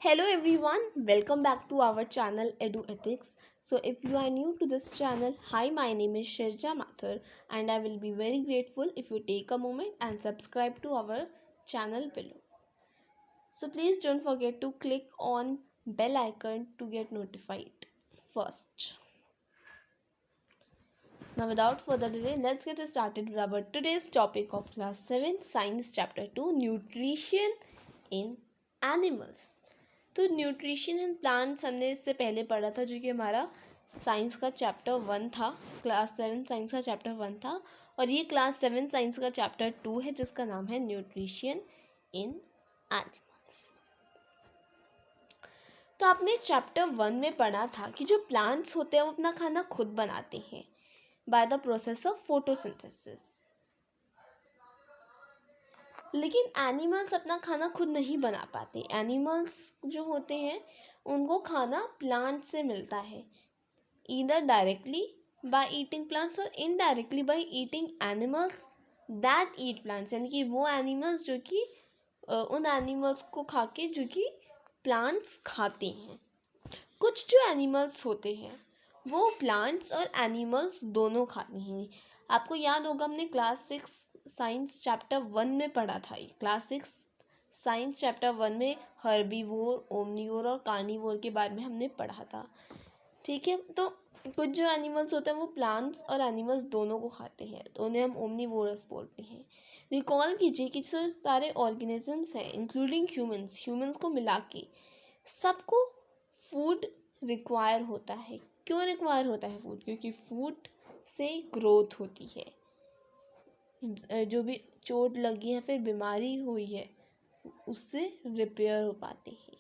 Hello everyone, welcome back to our channel Edu Ethics. So if you are new to this channel, hi, my name is Sherja Mathur and I will be very grateful if you take a moment and subscribe to our channel below. So please don't forget to click on bell icon to get notified first. Now without further delay, let's get started with our today's topic of class 7 science chapter 2 nutrition in animals. तो nutrition in plants हमने इससे पहले पढ़ा था, जो कि हमारा science का चैप्टर 1 था। क्लास 7 साइंस का चैप्टर 1 था और ये क्लास 7 साइंस का चैप्टर 2 है, जिसका नाम है न्यूट्रिशन इन एनिमल्स। तो आपने चैप्टर 1 में पढ़ा था कि जो प्लांट्स होते हैं वो अपना खाना खुद बनाते हैं by the process of photosynthesis, लेकिन एनिमल्स अपना खाना खुद नहीं बना पाते। एनिमल्स जो होते हैं उनको खाना प्लांट से मिलता है, either directly by eating plants और indirectly by eating animals that eat plants, यानी कि वो एनिमल्स जो कि उन एनिमल्स को खा के जो कि प्लांट्स खाते हैं। कुछ जो एनिमल्स होते हैं वो प्लांट्स और एनिमल्स दोनों खाते हैं। आपको याद होगा हमने क्लास 6 साइंस चैप्टर 1 में पढ़ा था। क्लास 6 साइंस चैप्टर 1 में हर्बीवोर, ओमनीवोर और कार्निवोर के बारे में हमने पढ़ा था। ठीक है, तो कुछ जो एनिमल्स होते हैं वो प्लांट्स और एनिमल्स दोनों को खाते हैं, तो उन्हें हम ओमनीवोरस बोलते हैं। रिकॉल कीजिए कि जो सारे ऑर्गेनिजम्स हैं इंक्लूडिंग ह्यूमंस को मिला के सबको फूड रिक्वायर होता है। क्यों रिक्वायर होता है फूड? क्योंकि फूड से ग्रोथ होती है। जो भी चोट लगी है फिर बीमारी हुई है उससे रिपेयर हो पाते हैं।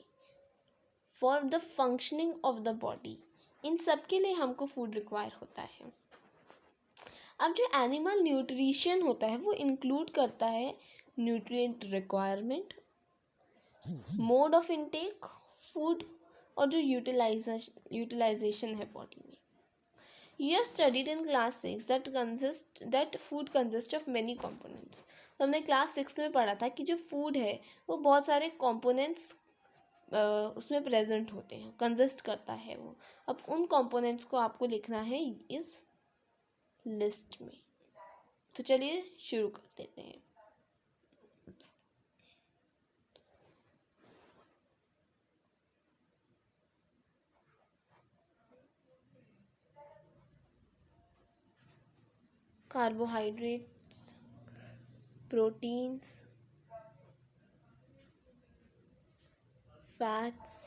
For the functioning of the body, इन सब के लिए हमको फूड रिक्वायर होता है। अब जो एनिमल न्यूट्रिशन होता है वो इंक्लूड करता है nutrient requirement, mode of intake food और जो यूटिलाइजेशन है बॉडी में। You have studied in class 6 that food consists of many components. तो हमने क्लास 6 में पढ़ा था कि जो फूड है वो बहुत सारे कंपोनेंट्स उसमें प्रेजेंट होते हैं, कंसिस्ट करता है वो। अब उन कंपोनेंट्स को आपको लिखना है इस लिस्ट में। तो चलिए शुरू कर देते हैं। कार्बोहाइड्रेट्स, प्रोटीन्स, फैट्स,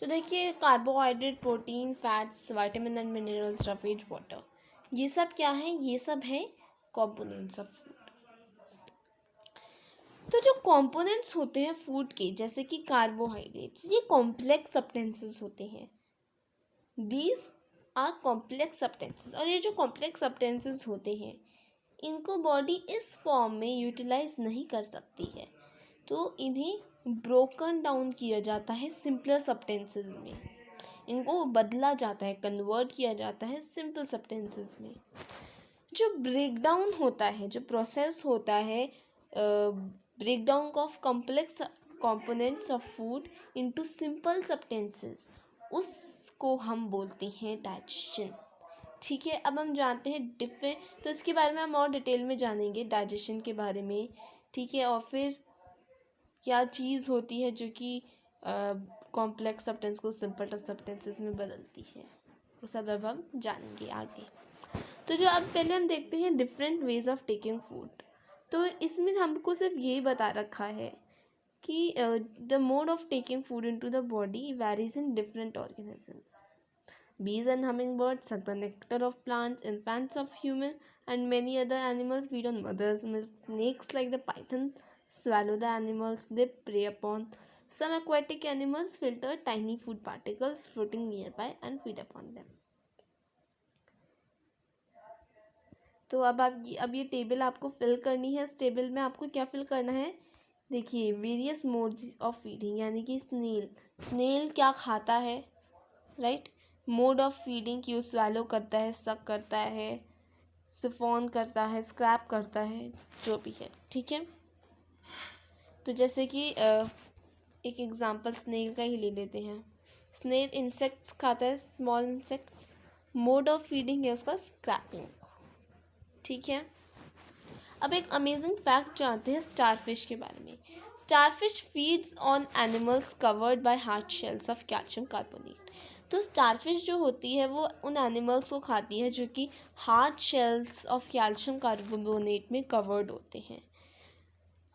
तो देखिए carbohydrate, protein, fats, vitamin and minerals, स्टफेज, वाटर, ये सब क्या है? ये सब है कंपोनेंट्स ऑफ फूड। तो जो कंपोनेंट्स होते हैं फूड के, जैसे कि कार्बोहाइड्रेट्स, ये कॉम्प्लेक्स सब्सटेंसेस होते हैं। दीज आर कॉम्प्लेक्स सब्सटेंसेस, और ये जो कॉम्प्लेक्स सब्सटेंसेस होते हैं इनको बॉडी इस फॉर्म में यूटिलाइज नहीं कर सकती है, तो इन्हें ब्रोकन डाउन किया जाता है सिंपलर सब्सटेंसेस में। इनको बदला जाता है, कन्वर्ट किया जाता है सिंपल सब्सटेंसेस में। जो ब्रेकडाउन होता है, जो प्रोसेस होता है breakdown of complex components of food into simple substances, उसको हम बोलते हैं डाइजेशन। ठीक है, अब हम जानते हैं डिफरेंट, तो इसके बारे में हम और डिटेल में जानेंगे डाइजेशन के बारे में। ठीक है, और फिर क्या चीज़ होती है जो कि कॉम्प्लेक्स सब्सटेंस को सिंपल सब्सटेंसेस में बदलती है, वो सब अब हम जानेंगे आगे। तो जो अब पहले हम देखते हैं different ways of taking food. तो इसमें हमको सिर्फ यही बता रखा है कि the mode of taking food into the body varies in different organisms. Bees and hummingbirds suck the nectar of plants, infants of human and many other animals feed on mother's milk. Snakes like the python swallow the animals they prey upon. Some aquatic animals filter tiny food particles floating nearby and feed upon them. तो अब ये table आपको fill करनी है। इस table में आपको क्या फिल करना है, देखिए वेरियस मोड्स ऑफ फीडिंग, यानी कि स्नेल क्या खाता है, राइट। मोड ऑफ फीडिंग की स्वैलो करता है, सक करता है, सिफोन करता है, स्क्रैप करता है, जो भी है, ठीक है। तो जैसे कि एक एग्जांपल स्नेल का ही ले लेते हैं। स्नेल इंसेक्ट्स खाता है, small insects. Mode of feeding है उसका स्क्रैपिंग, ठीक है। अब एक अमेजिंग फैक्ट जानते हैं स्टारफिश के बारे में। Starfish feeds on animals covered by hard shells of calcium carbonate. तो स्टारफिश जो होती है वो उन एनिमल्स को खाती है जो कि hard shells of calcium carbonate में कवर्ड होते हैं।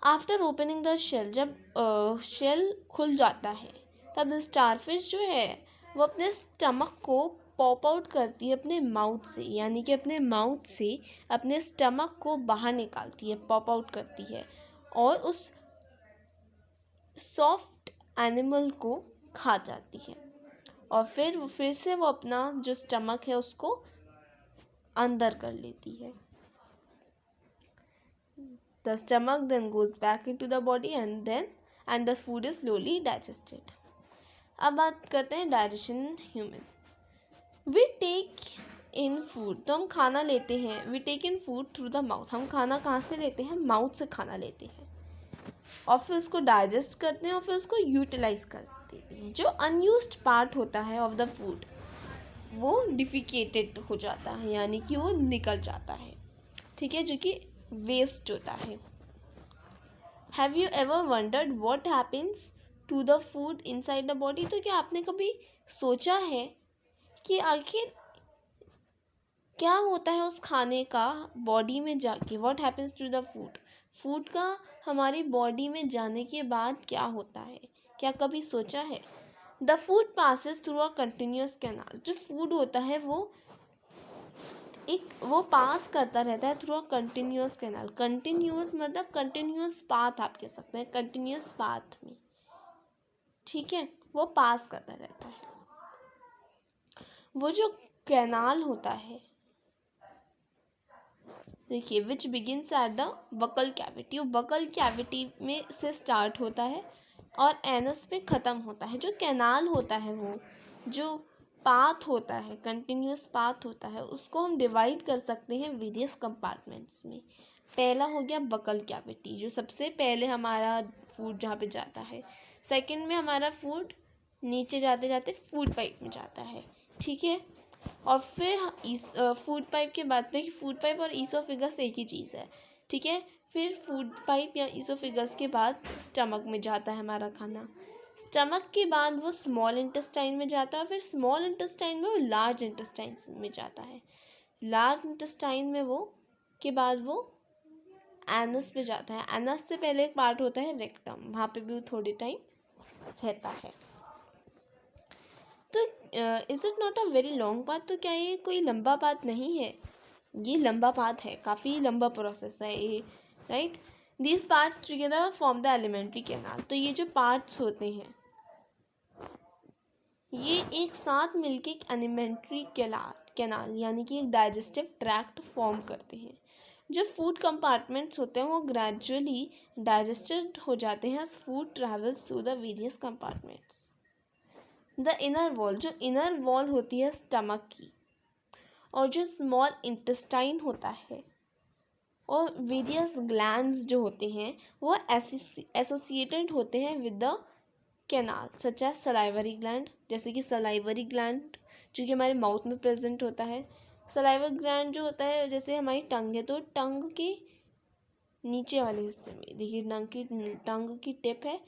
आफ्टर ओपनिंग द शेल, जब शेल खुल जाता है तब स्टारफिश जो है वो अपने स्टमक को पॉप आउट करती है अपने माउथ से, यानी कि अपने माउथ से अपने स्टमक को बाहर निकालती है, पॉप आउट करती है, और उस सॉफ्ट एनिमल को खा जाती है। और फिर से वो अपना जो स्टमक है उसको अंदर कर लेती है। The stomach then goes back into the body and the food is slowly digested. अब बात करते हैं digestion in human. We take in food, तो हम खाना लेते हैं। We take in food through the mouth, हम खाना कहाँ से लेते हैं, माउथ से खाना लेते हैं, और फिर उसको डाइजेस्ट करते हैं और फिर उसको यूटिलाइज कर देते हैं। जो अनयूज्ड पार्ट होता है ऑफ द फूड वो डिफिकेटेड हो जाता है, यानी कि वो निकल जाता है, ठीक है, जो कि वेस्ट होता है। Have you ever wondered what happens to the food inside the body? तो क्या आपने कभी सोचा है कि आखिर क्या होता है उस खाने का बॉडी में जाके? What happens to the food का हमारी बॉडी में जाने के बाद क्या होता है, क्या कभी सोचा है? The food passes through a continuous canal. जो फूड होता है वो पास करता रहता है through a continuous canal. Continuous मतलब कंटिन्यूअस पाथ आप कह सकते हैं, कंटिन्यूअस पाथ में, ठीक है, वो पास करता रहता है। वो जो कैनाल होता है, देखिए, which begins at the buccal cavity, वो बकल कैविटी में से स्टार्ट होता है और एनस पे ख़त्म होता है। जो कैनाल होता है, वो जो पाथ होता है, कंटिन्यूअस पाथ होता है, उसको हम डिवाइड कर सकते हैं वेरियस कंपार्टमेंट्स में। पहला हो गया बकल कैविटी, जो सबसे पहले हमारा फूड जहाँ पे जाता है। सेकंड में हमारा फूड नीचे जाते जाते फूड पाइप में जाता है, ठीक है। और फिर फूड पाइप के बाद, देखिए फूड पाइप और ईसोफेगस एक ही चीज़ है, ठीक है। फिर फूड पाइप या ईसोफेगस के बाद स्टमक में जाता है हमारा खाना। स्टमक के बाद वो स्मॉल इंटेस्टाइन में जाता है, फिर स्मॉल इंटेस्टाइन में वो लार्ज इंटेस्टाइन में जाता है। लार्ज इंटेस्टाइन में वो के बाद वो एनस पे जाता है। एनस से पहले एक पार्ट होता है रेक्टम, वहाँ पे भी वो थोड़ी टाइम रहता है। तो is it not a very long path? तो क्या ये कोई लंबा पाथ नहीं है? ये लंबा पाथ है, काफ़ी लंबा प्रोसेस है ये, right. These parts together form the alimentary canal. तो ये जो पार्ट्स होते हैं ये एक साथ मिलके एक एलिमेंट्री कैनाल यानी कि एक डाइजेस्टिव ट्रैक्ट फॉर्म करते हैं। जो फूड कंपार्टमेंट्स होते हैं वो ग्रेजुअली डाइजेस्टेड हो जाते हैं as food travels through the various compartments. The inner wall, जो इनर वॉल होती है स्टमक की, और जो स्मॉल इंटेस्टाइन होता है, और वेरियस ग्लैंड्स जो होते हैं वो एसोसिएटेड होते हैं with the canal, such as salivary gland, जैसे कि सलाइवरी ग्लैंड जो कि हमारे माउथ में प्रेजेंट होता है। सलाइवरी ग्लैंड जो होता है जैसे हमारी टंग है, तो टंग के नीचे वाले हिस्से में, देखिए टंग की टिप है,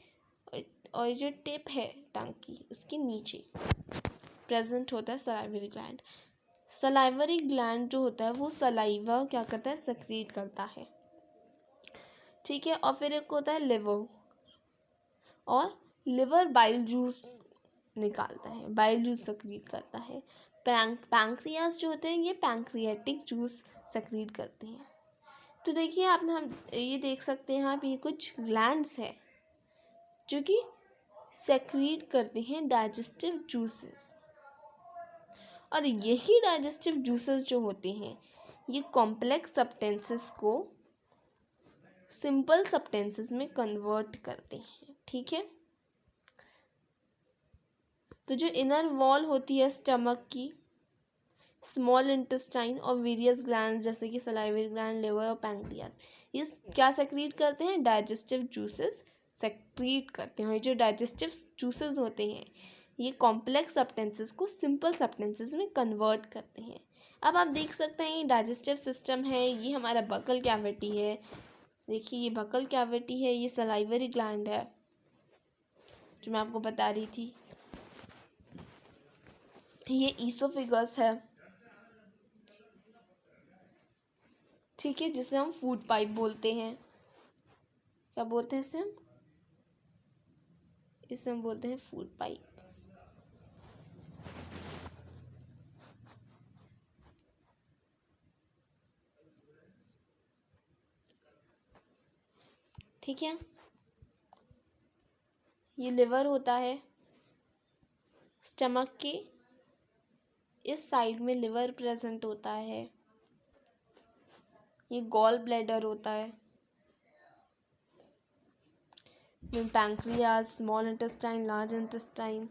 और जो टिप है टंग की उसके नीचे प्रेजेंट होता है सलाइवरी ग्लैंड। सलाइवरी ग्लैंड जो होता है वो सलाइवा क्या करता है, सेक्रीट करता है, ठीक है। और फिर एक होता है लिवर, और लिवर बाइल जूस निकालता है, बाइल जूस सेक्रीट करता है। पैंक्रियास जो होते हैं ये पैंक्रियाटिक जूस सेक्रीट करते हैं। तो देखिए आपने हम ये देख सकते हैं, यहाँ पे कुछ ग्लैंड्स है जो कि सेक्रीट करते हैं डाइजेस्टिव जूसेस, और यही डाइजेस्टिव जूसेस जो होते हैं ये कॉम्प्लेक्स सब्सटेंसेस को सिंपल सब्सटेंसेस में कन्वर्ट करते हैं, ठीक है। तो जो इनर वॉल होती है स्टमक की, स्मॉल इंटेस्टाइन और वेरियस ग्लैंड जैसे कि सलाइवरी ग्लैंड, लिवर और पैंक्रियास, ये क्या सेक्रीट करते हैं? डाइजेस्टिव जूसेस सेक्रीट करते हैं। ये जो डाइजेस्टिव जूसेस होते हैं ये कॉम्प्लेक्स सब्सटेंसेस को सिंपल सब्सटेंसेस में कन्वर्ट करते हैं। अब आप देख सकते हैं ये डाइजेस्टिव सिस्टम है, ये हमारा बकल कैविटी है, देखिए ये बकल कैविटी है, ये सलाइवरी ग्लैंड है जो मैं आपको बता रही थी, ये ईसोफेगस है, ठीक है, जिसे हम फूड पाइप बोलते हैं। क्या बोलते हैं इसे हम बोलते हैं फूड पाइप। ठीक है, ये लिवर होता है, स्टमक के इस साइड में लिवर प्रेजेंट होता है, ये गॉल ब्लैडर होता है, pancreas, small intestine, large intestine,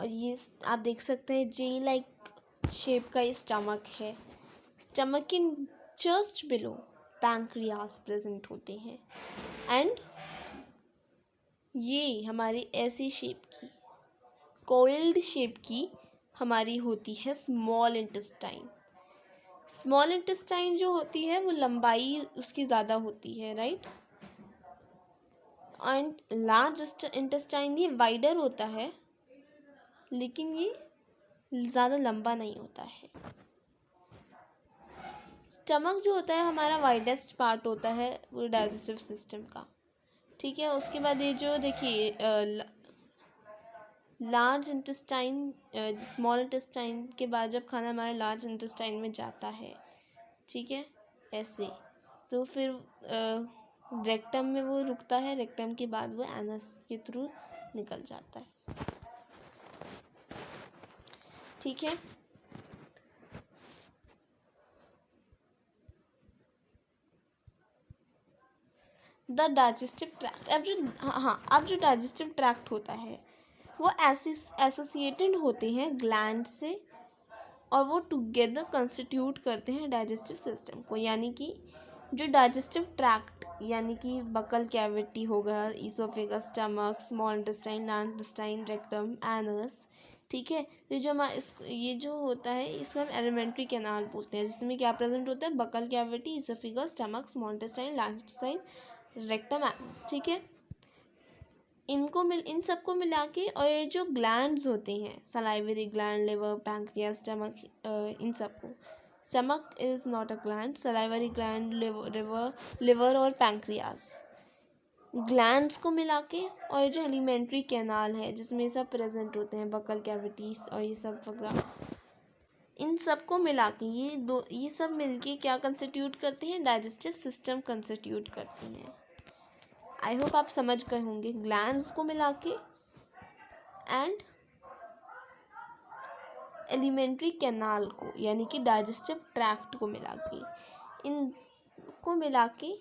और ये आप देख सकते हैं जे लाइक शेप का ये स्टमक है। स्टमक के जस्ट बिलो पैंक्रियास प्रेजेंट होते हैं एंड ये हमारी ऐसी शेप की कोइल्ड शेप की हमारी होती है स्मॉल इंटेस्टाइन। स्मॉल इंटेस्टाइन जो होती है वो लंबाई उसकी ज़्यादा होती है, राइट, एंड लार्ज इंटेस्टाइन ये वाइडर होता है लेकिन ये ज़्यादा लंबा नहीं होता है। स्टमक जो होता है हमारा वाइडेस्ट पार्ट होता है वो डाइजेस्टिव सिस्टम का, ठीक है। उसके बाद ये जो देखिए लार्ज इंटेस्टाइन, स्मॉल इंटेस्टाइन के बाद जब खाना हमारे लार्ज इंटेस्टाइन में जाता है, ठीक है, ऐसे, तो फिर रेक्टम में वो रुकता है, रेक्टम के बाद वो एनस के थ्रू निकल जाता है, ठीक है। द डाइजेस्टिव ट्रैक्ट, अब जो डाइजेस्टिव ट्रैक्ट होता है वो एसोसिएटेड होते हैं ग्लैंड से और वो टुगेदर कंस्टिट्यूट करते हैं डाइजेस्टिव सिस्टम को। यानी कि जो डाइजेस्टिव ट्रैक्ट यानी कि बकल कैविटी होगा, oesophagus, stomach, small intestine, large intestine, rectum, anus, ठीक है। तो ये जो होता है इसको हम एलिमेंट्री कैनाल बोलते हैं, जिसमें क्या प्रेजेंट होता है? Buccal cavity, oesophagus, stomach, small intestine, large intestine, rectum, anus, ठीक है। इन सबको मिला के, और ये जो ग्लैंड्स होते हैं salivary gland, liver, pancreas, stomach, इन सबको, stomach is not a gland, salivary gland, liver और पैंक्रियास, ग्लैंड्स को मिला के, और ये जो एलिमेंट्री कैनाल है जिसमें सब प्रेजेंट होते हैं बकल कैविटीज और ये सब वगैरह, इन सबको मिला के ये सब मिलके क्या कंस्टिट्यूट करते हैं? डाइजेस्टिव सिस्टम कंस्टिट्यूट करती हैं। आई होप आप समझ गए होंगे। ग्लैंड्स को मिला के एंड एलिमेंट्री कैनाल को यानी कि डाइजेस्टिव ट्रैक्ट को मिला के, इनको मिला के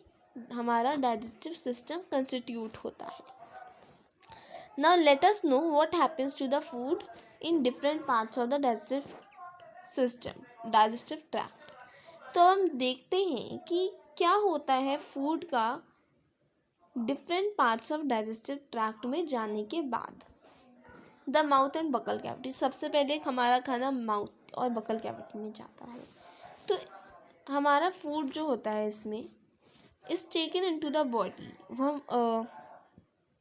हमारा डाइजेस्टिव सिस्टम कंस्टिट्यूट होता है। Now let us know what happens to the food in different parts of the digestive system, digestive tract. तो हम देखते हैं कि क्या होता है फूड का different parts of digestive tract में जाने के बाद। The mouth and buccal cavity, सबसे पहले हमारा खाना माउथ और बकल कैविटी में जाता है। तो हमारा फूड जो होता है इसमें is taken into the body, हम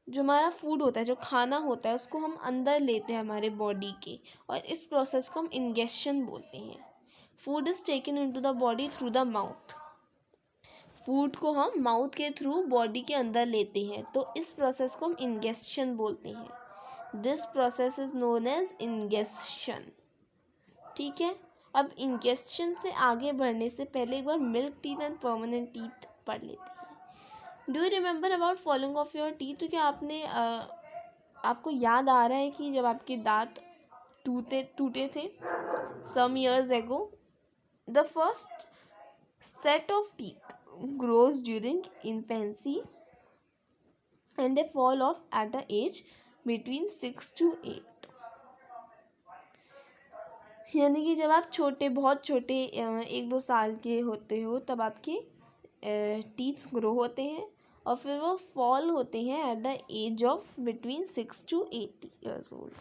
जो हमारा फूड होता है, जो खाना होता है, उसको हम अंदर लेते हैं हमारे बॉडी के, और इस प्रोसेस को हम इंगेशन बोलते हैं। Food is taken into the body through the mouth, food को हम माउथ के थ्रू बॉडी के अंदर लेते हैं, तो इस प्रोसेस को हम इंगेशन बोलते हैं। This process is known as ingestion, ठीक है। अब इंगेशन से आगे बढ़ने से पहले एक बार milk teeth and permanent teeth पढ़ लेते हैं। Do you remember about following of your teeth? तो क्या आपको याद आ रहा है कि जब आपके दांत टूटे थे some years ago, the first Set of teeth grows during infancy and they fall off at the age between 6 to 8. यानी कि जब आप छोटे, बहुत छोटे 1-2 साल के होते हो तब आपके टीथ ग्रो होते हैं और फिर वो फॉल होते हैं at the age of between 6 to 8 years old.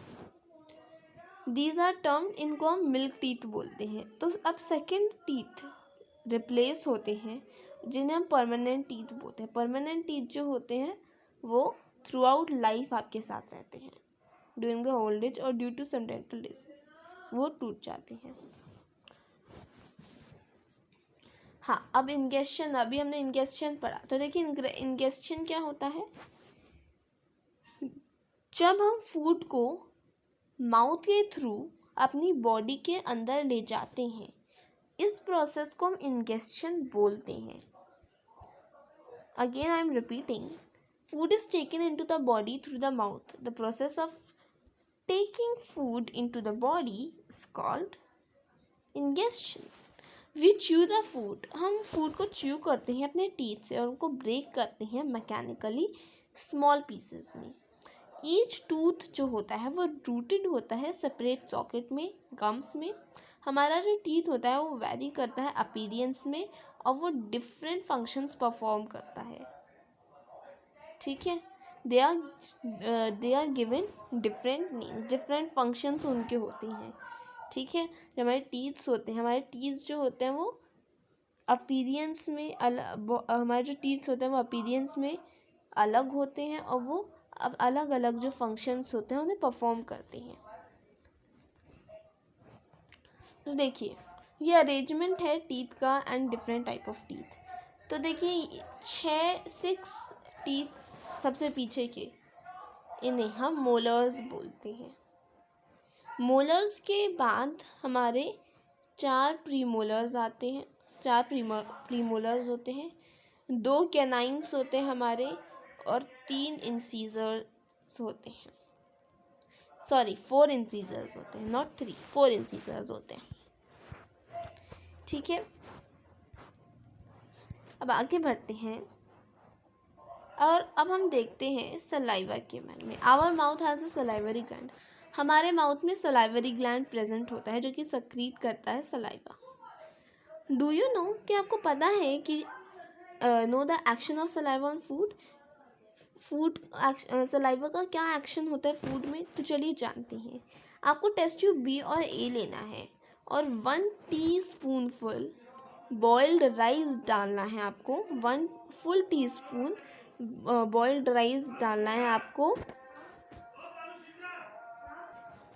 These are term, इनको हम मिल्क टीथ बोलते हैं. तो अब सेकेंड टीथ रिप्लेस होते हैं जिन्हें हम परमानेंट टीथ बोलते हैं. परमानेंट टीथ जो होते हैं वो थ्रू आउट लाइफ आपके साथ रहते हैं. ड्यूरिंग द ओल्ड एज और due to some dental disease वो टूट जाते हैं. हाँ, अब इंगेशन, अभी हमने इंगेशन पढ़ा. तो देखिए इंगेशन क्या होता है. जब हम फूड को माउथ के थ्रू अपनी बॉडी के अंदर ले जाते हैं, इस प्रोसेस को हम इंगेशन बोलते हैं. Again I am repeating, food is taken into the body through the mouth. The process of taking food into the body is called ingestion. We chew the food, हम फूड को chew करते हैं अपने teeth से और उनको break करते हैं मैकेनिकली स्मॉल पीसेस में. ईच टूथ जो होता है वो रूटेड होता है सेपरेट सॉकेट में, गम्स में. हमारा जो टीथ होता है वो वैरी करता है अपीयरेंस में और वो डिफरेंट फंक्शंस परफॉर्म करता है. ठीक है, they are given different names, different functions उनके होते हैं. ठीक है, जो हमारे टीथ्स होते हैं, हमारे टीथ्स जो होते हैं वो अपीयरेंस में हमारे जो टीथ्स होते हैं वो अपीयरेंस में अलग होते हैं और वो अब अलग अलग जो फंक्शंस होते हैं उन्हें परफॉर्म करते हैं. तो देखिए ये अरेंजमेंट है टीथ का and different type of teeth. तो देखिए 6 टीथ सबसे पीछे के, इन्हें हम मोलर्स बोलते हैं. मोलर्स के बाद हमारे 4 प्रीमोलर्स आते हैं. 4 प्रीमोलर्स होते हैं, 2 कैनाइन्स होते हैं हमारे और 3 इंसीजर्स होते हैं. सॉरी 4 इंसीजर्स होते हैं, नॉट 3, 4 इंसीजर्स होते हैं. ठीक है, अब आगे बढ़ते हैं और अब हम देखते हैं सलाइवा के बारे में. Our mouth has a salivary gland. हमारे माउथ में सलाइवरी ग्लैंड प्रेजेंट होता है जो कि सक्रीट करता है सलाइवा. डू यू नो, कि आपको पता है कि know the action of saliva on food. Food saliva का क्या एक्शन होता है फूड में, तो चलिए जानते हैं. आपको टेस्ट ट्यूब बी और ए लेना है और 1 टीस्पूनफुल बॉइल्ड राइस डालना है आपको. 1 फुल टीस्पून बॉइल्ड राइस डालना है आपको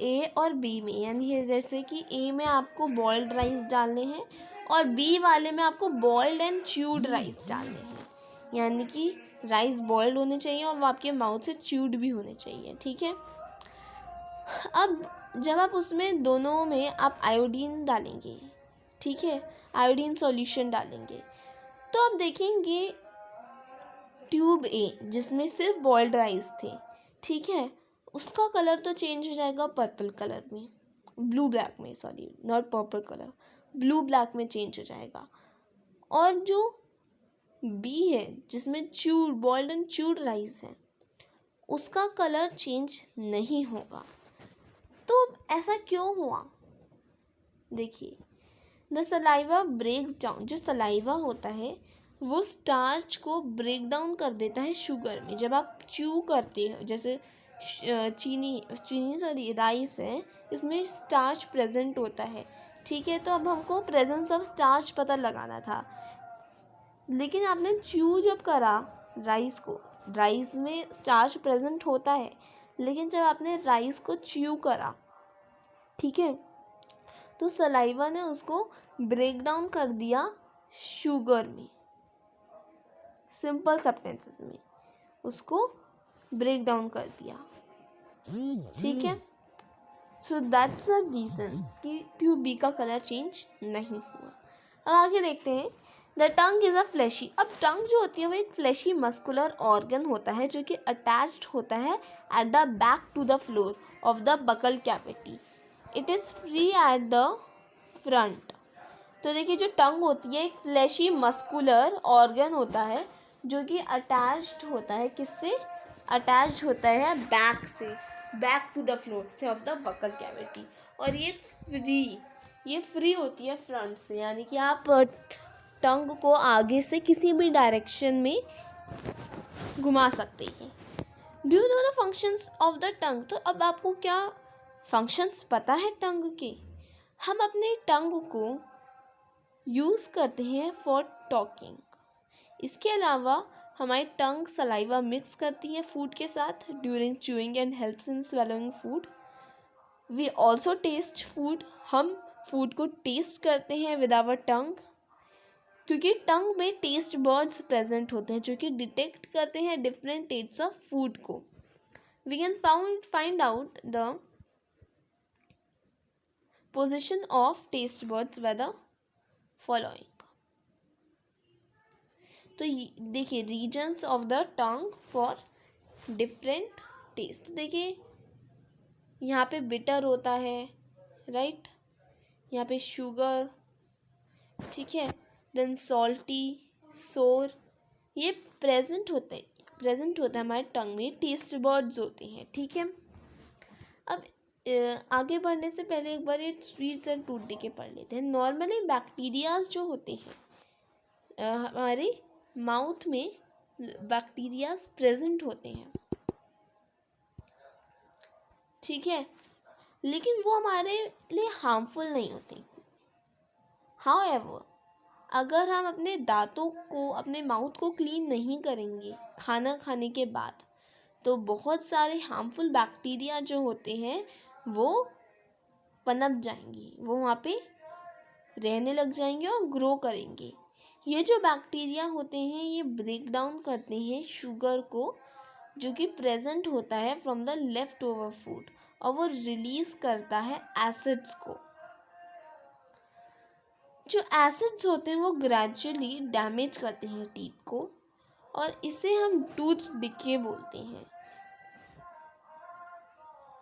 ए और बी में. यानी जैसे कि ए में आपको बॉइल्ड राइस डालने हैं और बी वाले में आपको बॉइल्ड एंड च्यूड राइस डालने हैं. यानी कि राइस बॉइल्ड होने चाहिए और वो आपके माउथ से च्यूड भी होने चाहिए. ठीक है, अब जब आप उसमें दोनों में आप आयोडीन डालेंगे, ठीक है, आयोडीन सॉल्यूशन डालेंगे, तो आप देखेंगे ट्यूब ए जिसमें सिर्फ बॉइल्ड राइस थे, ठीक है, उसका कलर तो चेंज हो जाएगा पर्पल कलर में, ब्लू ब्लैक में, sorry not purple colour, blue black में चेंज हो जाएगा. और जो बी है जिसमें chewed boiled and chewed rice है उसका कलर चेंज नहीं होगा. तो ऐसा क्यों हुआ. देखिए द सलाइवा ब्रेक्स डाउन. जो सलाइवा होता है वो स्टार्च को ब्रेक डाउन कर देता है शुगर में. जब आप च्यू करते हो, जैसे चीनी सॉरी राइस है, इसमें स्टार्च प्रेजेंट होता है. ठीक है, तो अब हमको प्रेजेंस ऑफ स्टार्च पता लगाना था, लेकिन आपने च्यू जब करा राइस को, राइस में स्टार्च प्रेजेंट होता है, लेकिन जब आपने राइस को च्यू करा, ठीक है, तो सलाइवा ने उसको ब्रेक डाउन कर दिया शुगर में, सिंपल सब्सटेंसेस में उसको ब्रेक डाउन कर दिया. ठीक है, सो दैट्स द रीज़न कि ट्यूब बी का कलर चेंज नहीं हुआ. अब आगे देखते हैं. The tongue is a fleshy. अब टंग जो होती है वो एक फ्लैशी मस्कुलर ऑर्गन होता है जो कि अटैच्ड होता है at the back to the floor of the buccal cavity. It is free at the front. तो देखिए जो टंग होती है एक फ्लैशी मस्कुलर ऑर्गन होता है जो कि अटैच्ड होता है, किससे अटैच्ड होता है, बैक से, बैक टू द फ्लोर से ऑफ द बकल कैविटी। और ये फ्री होती है फ्रंट से, यानी कि आप टंग को आगे से किसी भी डायरेक्शन में घुमा सकते हैं। Do you know the functions of the टंग? तो अब आपको क्या फंक्शंस पता है टंग के? हम अपने टंग को यूज़ करते हैं फॉर टॉकिंग। इसके अलावा हमारी टंग सलाइवा मिक्स करती है फूड के साथ during chewing and helps in swallowing food. We also taste food, हम फूड को टेस्ट करते हैं विद आवर टंग, क्योंकि टंग में टेस्ट बर्ड्स प्रेजेंट होते हैं जो कि डिटेक्ट करते हैं डिफरेंट टेस्ट ऑफ फूड को। We can find out the position of taste buds by the following. तो देखिए regions of the tongue for different taste. देखिए यहाँ पे बिटर होता है, राइट, यहाँ पे शुगर, ठीक है, देन सॉल्टी, सोर, ये प्रेजेंट होता है हमारे टंग में, टेस्ट बर्ड्स होते हैं, ठीक है। अब आगे बढ़ने से पहले एक बार ये स्वीट्स एंड टूटी के पढ़ लेते हैं। नॉर्मली बैक्टीरियाज जो होते हैं हमारे माउथ में बैक्टीरियाज प्रेजेंट होते हैं, ठीक है, लेकिन वो हमारे लिए हार्मफुल नहीं होते। हाउएवर अगर हम अपने दांतों को, अपने माउथ को क्लीन नहीं करेंगे खाना खाने के बाद, तो बहुत सारे हार्मफुल बैक्टीरिया जो होते हैं वो पनप जाएंगी, वो वहाँ पे रहने लग जाएंगे और ग्रो करेंगे। ये जो बैक्टीरिया होते हैं ये ब्रेक डाउन करते हैं शुगर को जो कि प्रेजेंट होता है from the left over food, और वो रिलीज करता है एसिड्स को। जो एसिड्स होते हैं वो ग्रेजुअली डैमेज करते हैं टीथ को, और इसे हम टूथ डिके बोलते हैं।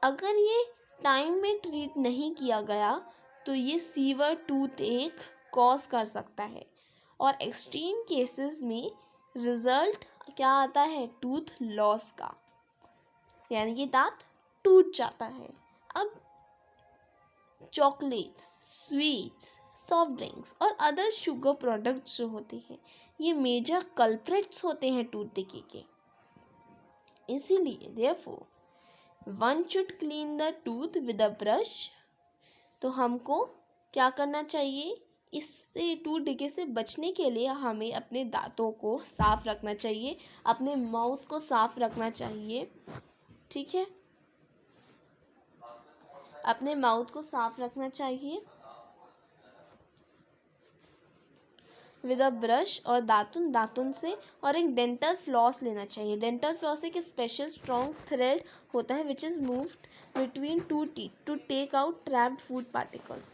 अगर ये टाइम में ट्रीट नहीं किया गया तो ये सीवर टूथ एक कॉज कर सकता है, और एक्सट्रीम केसेस में रिजल्ट क्या आता है, टूथ लॉस का, यानी कि दांत टूट जाता है। अब चॉकलेट्स, स्वीट्स, सॉफ्ट ड्रिंक्स और अदर शुगर प्रोडक्ट्स जो होते हैं ये मेजर कल्प्रिट्स होते हैं टूथ डिके के। इसीलिए therefore one should clean the tooth with a brush. तो हमको क्या करना चाहिए, इससे टूथ डिके से बचने के लिए हमें अपने दांतों को साफ रखना चाहिए, अपने माउथ को साफ रखना चाहिए, ठीक है, अपने माउथ को साफ रखना चाहिए विद अ ब्रश और दातुन से, और एक डेंटल फ्लॉस लेना चाहिए। डेंटल फ्लॉस एक स्पेशल स्ट्रॉन्ग थ्रेड होता है which is moved between two teeth to take out trapped food particles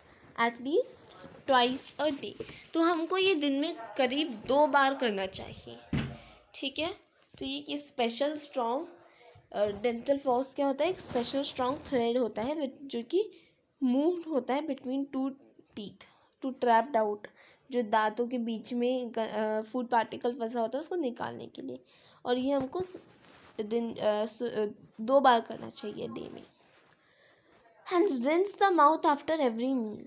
at least twice a day. तो हमको ये दिन में करीब 2 बार करना चाहिए, ठीक है। तो ये स्पेशल स्ट्रॉन्ग डेंटल फ्लॉस क्या होता है, एक स्पेशल स्ट्रॉन्ग थ्रेड होता है जो कि मूव्ड होता है between two teeth to trapped out, जो दांतों के बीच में फूड पार्टिकल फंसा होता है उसको निकालने के लिए, और ये हमको 2 बार करना चाहिए डे में। Hence rinse the mouth after every meal.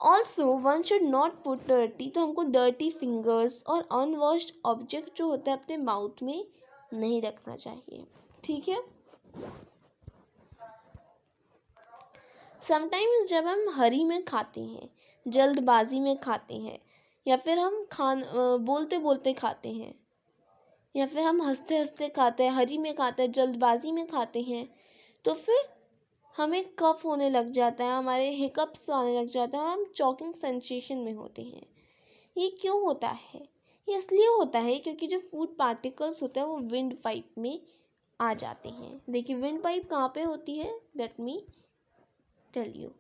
Also one should not put dirty, तो हमको dirty fingers और unwashed object जो होता है अपने माउथ में नहीं रखना चाहिए, ठीक है। समटाइम्स जब हम हरी में खाते हैं, जल्दबाजी में खाते हैं, या फिर हम बोलते बोलते खाते हैं, या फिर हम हंसते हंसते खाते हैं, हरी में खाते हैं, जल्दबाजी में खाते हैं, तो फिर हमें कफ होने लग जाता है, हमारे हिकअप्स आने लग जाते हैं और हम चॉकिंग सेंसेशन में होते हैं। ये क्यों होता है? ये इसलिए होता है क्योंकि जो फूड पार्टिकल्स होते हैं वो विंड पाइप में आ जाते हैं। देखिए विंड पाइप कहाँ पे होती है, लेट मी टेल यू।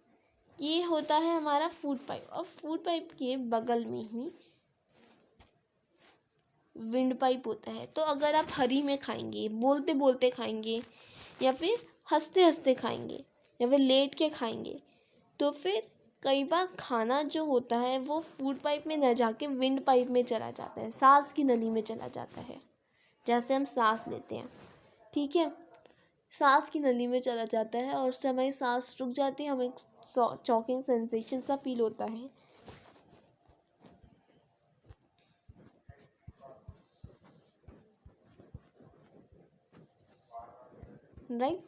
ये होता है हमारा फूड पाइप, और फूड पाइप के बगल में ही विंड पाइप होता है। तो अगर आप हरी में खाएंगे, बोलते बोलते खाएंगे, या फिर हंसते हंसते खाएंगे, या फिर लेट के खाएंगे, तो फिर कई बार खाना जो होता है वो फूड पाइप में न जाके विंड पाइप में चला जाता है, सांस की नली में चला जाता है। जैसे हम सांस लेते हैं, ठीक है, सांस की नली में चला जाता है और उससे हमारी सांस रुक जाती है, हमें चॉकिंग सेंसेशन सा फील होता है। राइट।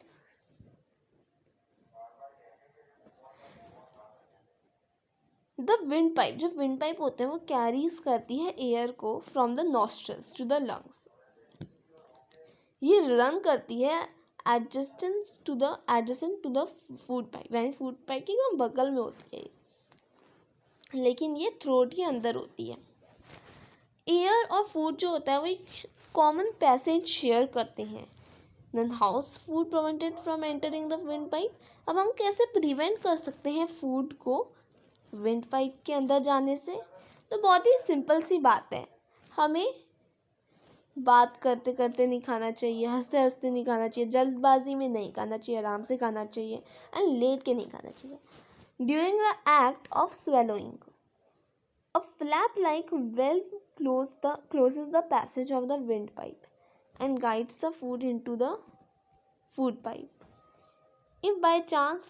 द विंड पाइप, जो विंड पाइप होते हैं वो कैरीज करती है एयर को from the nostrils to the lungs. ये रन करती है adjacent to the food pipe, यानी फूड पाइप के एकदम बगल में होती है, लेकिन ये थ्रोट के अंदर होती है। एयर और फूड जो होता है वो एक कॉमन पैसेज शेयर करते हैं। Then how's food prevented from entering the wind pipe. अब हम कैसे प्रिवेंट कर सकते हैं फूड को विंड पाइप के अंदर जाने से? तो बहुत ही सिंपल सी बात है, हमें बात करते करते नहीं खाना चाहिए, हंसते हंसते नहीं खाना चाहिए, जल्दबाजी में नहीं खाना चाहिए, आराम से खाना चाहिए एंड लेट के नहीं खाना चाहिए। During the act of swallowing, a flap like valve closes the passage of the windpipe and guides the food into the food pipe. If by chance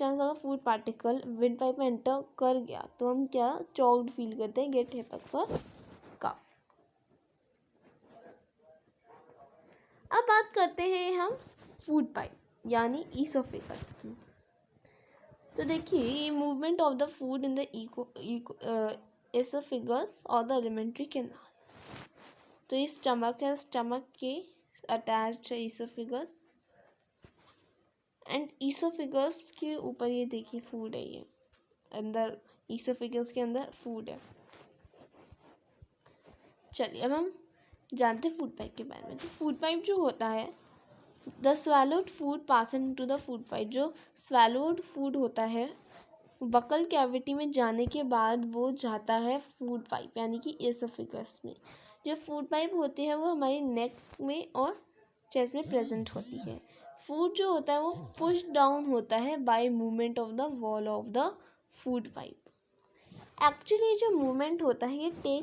अगर फूड पार्टिकल windpipe में enter कर गया तो हम क्या चॉक्ड फील करते हैं, gate हिपक्स और कफ। अब बात करते हैं हम फूड पाइप यानी ईसोफेगस की। तो देखिए, ये movement of the food in the oesophagus और द एलिमेंट्री कैनाल। तो ये स्टमक है, स्टमक के अटैच है ईसोफेगस, एंड ईसोफेगस के ऊपर ये देखिए फूड है, ये अंदर ईसोफेगस के अंदर फूड है। चलिए अब हम जानते हैं फूड पाइप के बारे में। तो फूड पाइप जो होता है, the swallowed food pass into the food pipe, जो स्वैलोड फूड होता है बकल कैविटी में जाने के बाद वो जाता है फूड पाइप यानी कि एसोफेगस में। जो फूड पाइप होती है वो हमारी नेक में और चेस्ट में प्रेजेंट होती है। फूड जो होता है वो पुश डाउन होता है by movement of the wall of the food pipe. Actually जो मूवमेंट होता है ये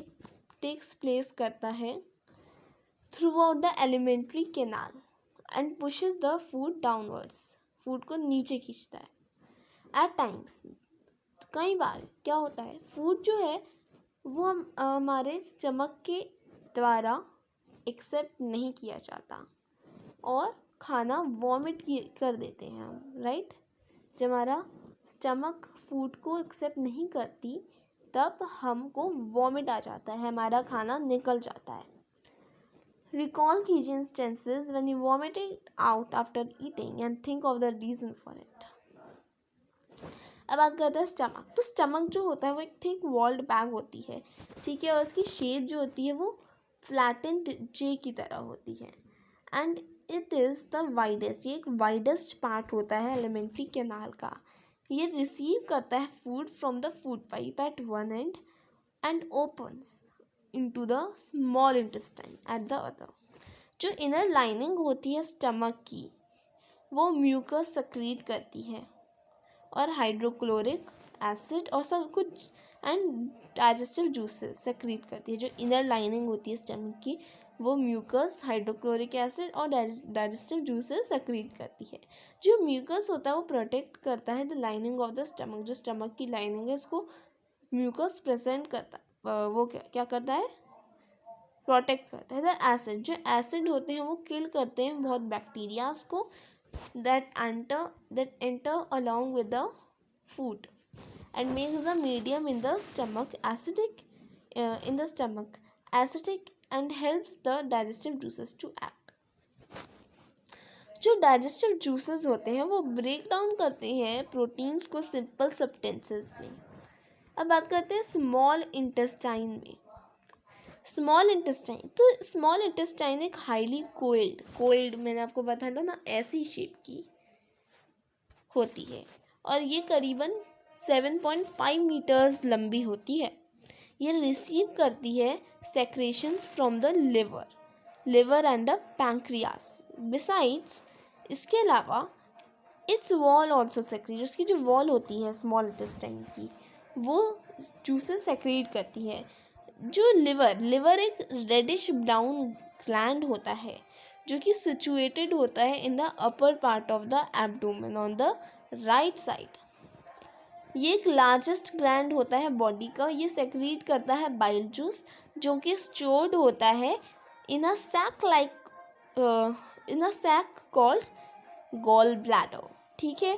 टेक्स प्लेस करता है throughout the alimentary canal and pushes the food downwards, food को नीचे खींचता है। एट टाइम्स, कई बार क्या होता है, फूड जो है वो हम हमारे स्टमक के द्वारा एक्सेप्ट नहीं किया जाता और खाना वॉमिट कर देते हैं हम, राइट। जब हमारा स्टमक फूड को एक्सेप्ट नहीं करती तब हमको वॉमिट आ जाता है, हमारा खाना निकल जाता है। रिकॉल कीजिए instances when you vomited out after eating and think of the reason for it. अब बात करते हैं स्टमक। तो स्टमक जो होता है वो एक थिक वॉल्ड बैग होती है, ठीक है, और उसकी शेप जो होती है वो फ्लैटेंड जे की तरह होती है and it is the widest, ये एक वाइडेस्ट पार्ट होता है एलिमेंट्री कैनाल का। ये रिसीव करता है food from the food pipe at one end and opens into the small intestine at the other. जो इनर लाइनिंग होती है स्टमक की वो म्यूकस सक्रीट करती है और हाइड्रोक्लोरिक एसिड और सब कुछ एंड डाइजेस्टिव जूसेस सेक्रीट करती है। जो इनर लाइनिंग होती है स्टमक की वो म्यूकस, हाइड्रोक्लोरिक एसिड और डाइजेस्टिव जूसेस सेक्रीट करती है। जो म्यूकस होता है वो प्रोटेक्ट करता है the lining of the stomach, जो स्टमक की लाइनिंग है उसको म्यूकस प्रेजेंट करता है, वो क्या करता है, प्रोटेक्ट करता है। द एसिड, जो एसिड होते हैं वो किल करते हैं बहुत बैक्टीरियाज को that enter along with the food and makes the medium in the stomach acidic and helps the digestive juices to act. जो डाइजेस्टिव जूसेस होते हैं वो ब्रेक डाउन करते हैं प्रोटीन्स को सिंपल सब्सटेंसेस में। अब बात करते हैं स्मॉल इंटेस्टाइन में। स्मॉल इंटेस्टाइन, तो स्मॉल इंटेस्टाइन एक हाईली कोइल्ड मैंने आपको बताया था ना, ऐसी शेप की होती है और ये करीबन 7.5 मीटर्स लंबी होती है। ये रिसीव करती है secretions from the liver and the pancreas. Besides, इसके अलावा इट्स वॉल ऑल्सो सेक्रेट, उसकी जो वॉल होती है स्मॉल इंटेस्टाइन की, वो जूसेस सेक्रेट करती है। जो लिवर एक रेडिश ब्राउन ग्लैंड होता है जो कि सिचुएटेड होता है in the upper part of the abdomen on the right side. ये एक लार्जेस्ट ग्लैंड होता है बॉडी का। ये सेक्रीट करता है बाइल जूस जो कि स्टोर्ड होता है इन अ सैक कॉल्ड गॉल ब्लैडर। ठीक है।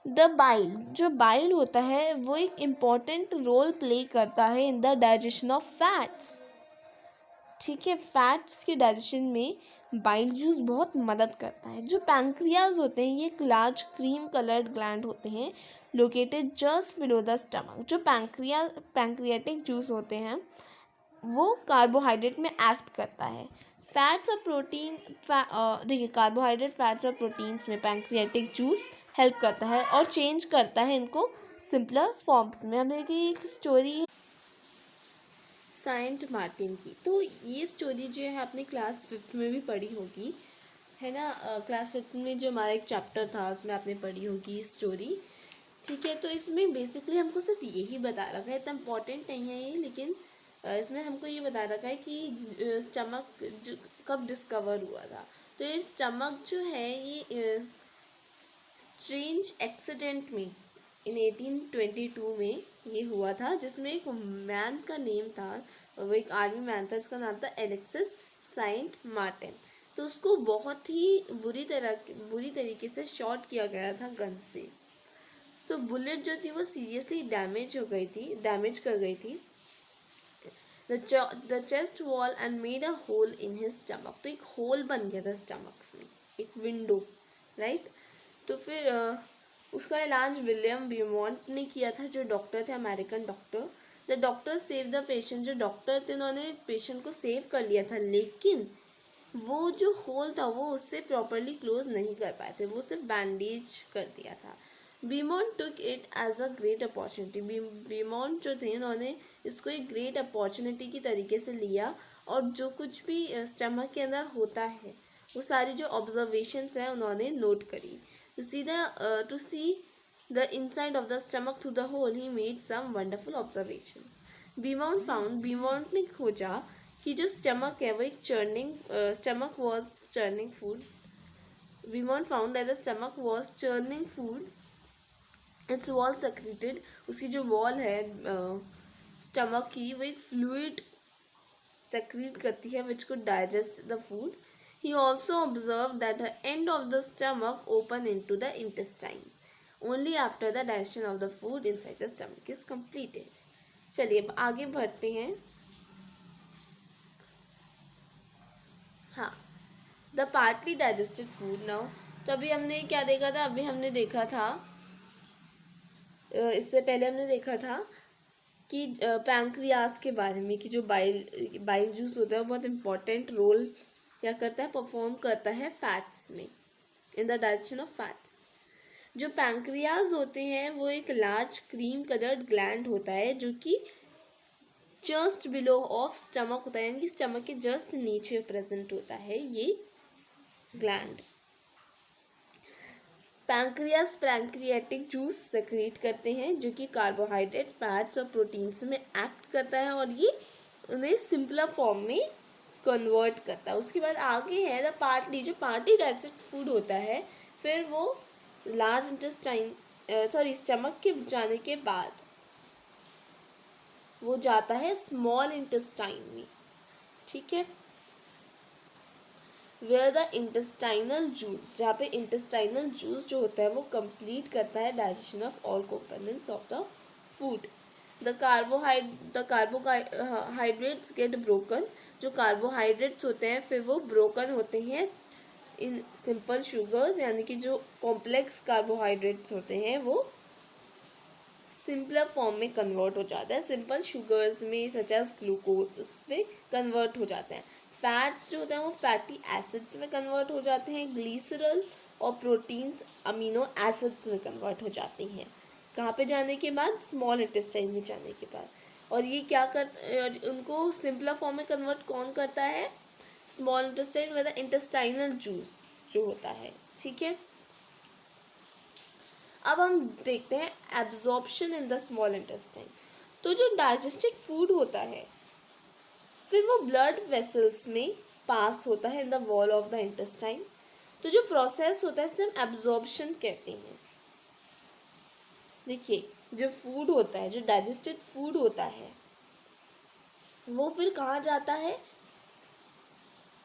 द बाइल, जो बाइल होता है वो एक इम्पॉर्टेंट रोल प्ले करता है in the digestion of fats. ठीक है, फैट्स के डाइजेशन में बाइल जूस बहुत मदद करता है। जो पैंक्रियाज होते हैं ये एक लार्ज क्रीम कलर्ड ग्लैंड होते हैं located just below the stomach. जो पैंक्रियाटिक जूस होते हैं वो कार्बोहाइड्रेट में एक्ट करता है। फैट्स और प्रोटीन देखिए, कार्बोहाइड्रेट, फैट्स और प्रोटीन्स में पैंक्रियाटिक जूस हेल्प करता है और चेंज करता है इनको सिंपलर फॉर्म्स में। हम देखिए एक स्टोरी सेंट मार्टिन की। तो ये स्टोरी जो है आपने क्लास 5th में भी पढ़ी होगी, है ना। क्लास 5th में जो हमारा एक चैप्टर था उसमें आपने पढ़ी होगी स्टोरी। ठीक है, तो इसमें बेसिकली हमको सिर्फ यही बता रखा है, इतना इम्पोर्टेंट नहीं है ये, लेकिन इसमें हमको ये बता रखा है कि स्टमक जो कब डिस्कवर हुआ था। तो ये स्टमक जो है ये स्ट्रेंज एक्सीडेंट में इन 1822 में ये हुआ था, जिसमें एक मैन का नेम था, वो एक आर्मी मैन था, इसका नाम था एलेक्सिस सेंट मार्टिन। तो उसको बहुत ही बुरी तरीके से शॉट किया गया था गन से। तो बुलेट जो थी वो सीरियसली डैमेज कर गई थी the chest wall and made a hole in his stomach. तो एक होल बन गया था स्टमक में, एक विंडो, राइट। तो फिर उसका इलाज विलियम बीमॉन्ट ने किया था, जो डॉक्टर थे, American doctor. The doctor save the patient, जो डॉक्टर थे उन्होंने पेशेंट को सेव कर लिया था, लेकिन वो जो होल था वो उससे प्रॉपरली क्लोज नहीं कर पाए थे, वो सिर्फ बैंडेज कर दिया था। Beaumont took it as a great opportunity, Beaumont जो थे उन्होंने इसको एक ग्रेट अपॉर्चुनिटी की तरीके से लिया, और जो कुछ भी स्टमक के अंदर होता है वो सारी जो ऑब्जर्वेशंस हैं उन्होंने नोट करी। To see the inside of the stomach through the hole, he made some wonderful observations. Beaumont ने खोजा कि जो स्टमक है वो एक stomach was churning food. Beaumont found that the stomach was churning food. Its wall secreted, उसकी जो wall है स्टमक की वो एक fluid secrete करती है which could digest the food. He also observed that the end of the stomach opened into the intestine only after the digestion of the food inside the stomach is completed. चलिए अब आगे बढ़ते हैं। हाँ, the partly digested food now। तो अभी हमने क्या देखा था? अभी हमने देखा था, इससे पहले हमने देखा था कि पैंक्रियास के बारे में, कि जो बाइल जूस होता है वो बहुत इम्पोर्टेंट रोल क्या करता है, परफॉर्म करता है फैट्स में, in the digestion of fats. जो पैंक्रियाज होते हैं वो एक लार्ज क्रीम कलर्ड ग्लैंड होता है जो कि जस्ट बिलो ऑफ स्टमक होता है, यानी कि स्टमक के जस्ट नीचे प्रेजेंट होता है ये gland. Pancreas pancreatic juice secrete करते हैं जो कि कार्बोहाइड्रेट, फैट्स और प्रोटीन्स में एक्ट करता है और ये उन्हें सिंपलर फॉर्म में कन्वर्ट करता है। उसके बाद आगे है द पार्टली, जो पार्टली डाइजेस्टेड फूड होता है, फिर वो लार्ज इंटेस्टाइन स्टमक के जाने के बाद वो जाता है स्मॉल इंटेस्टाइन में। ठीक है, वेयर द इंटेस्टाइनल जूस, जहाँ पे इंटेस्टाइनल जूस जो होता है वो कंप्लीट करता है digestion of all components of the food. The carbohydrates get broken, जो कार्बोहाइड्रेट्स होते हैं फिर वो ब्रोकन होते हैं इन सिंपल शुगर्स, यानी कि जो कॉम्प्लेक्स कार्बोहाइड्रेट्स होते हैं वो सिंपलर फॉर्म में कन्वर्ट हो जाता है, सिंपल शुगर्स में सच एज ग्लूकोज में कन्वर्ट हो जाते हैं। फैट्स जो होते हैं वो फैटी एसिड्स में कन्वर्ट हो जाते हैं, ग्लीसरॉल और प्रोटीन्स अमीनो एसिड्स में कन्वर्ट हो जाती हैं। कहाँ पे जाने के बाद? स्मॉल इंटेस्टाइन में जाने के बाद। और ये क्या उनको सिंपलर फॉर्म में कन्वर्ट कौन करता है? Small intestine, with intestinal juice जो होता है। ठीक है, अब हम देखते हैं absorption in the small intestine. तो जो डाइजेस्टेड फूड होता है फिर वो ब्लड वेसल्स में पास होता है in the wall of the intestine. तो जो प्रोसेस होता है इसे हम एब्जॉर्प्शन कहते हैं। देखिए जो फूड होता है, जो डाइजेस्टेड फूड होता है, वो फिर कहाँ जाता है,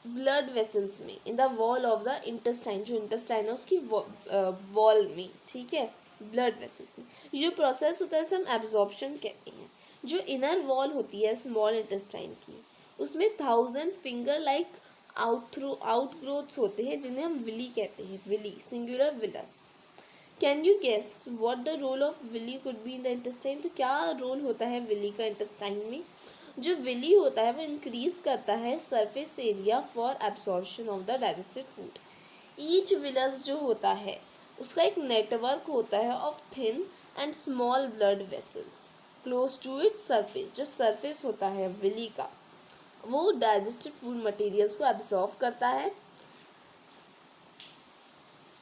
ब्लड वेसल्स में, in the wall of the intestine, जो इंटेस्टाइन है उसकी वॉल में, ठीक है, ब्लड वेसल्स में। ये जो प्रोसेस होता है इसे हम एब्जॉर्प्शन कहते हैं। जो इनर वॉल होती है स्मॉल इंटेस्टाइन की, उसमें 1000 फिंगर लाइक आउटग्रोथ्स होते हैं जिन्हें हम विली कहते हैं, villi, singular villus. Can you guess what the role of villi could be in the intestine? तो क्या रोल होता है विली का इंटेस्टाइन में? जो विली होता है वो इंक्रीज करता है surface area for absorption of the digested food. Each villus जो होता है उसका एक नेटवर्क होता है of thin and small blood vessels close to its surface. जो सरफेस होता है विली का वो डाइजेस्टेड फूड मटेरियल्स को एब्जॉर्ब करता है।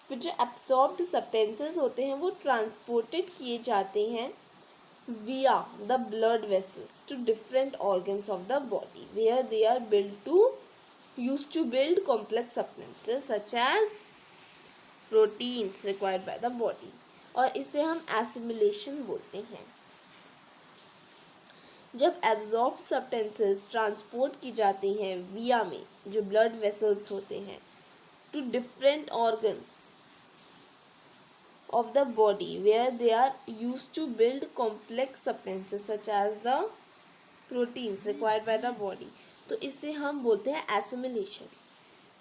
फिर जो एब्जॉर्ब्ड सब्सटेंसेस होते हैं वो ट्रांसपोर्टेड किए जाते हैं via the blood vessels to different organs of the body where they are used to build complex substances such as proteins required by the body। और इसे हम assimilation बोलते हैं। जब एब्जॉर्ब सब्सटेंसेस ट्रांसपोर्ट की जाती हैं विया में, जो ब्लड वेसल्स होते हैं, to different organs of the body where they are used to build complex substances such as the proteins required by the body, तो इसे हम बोलते हैं एसिमिलेशन।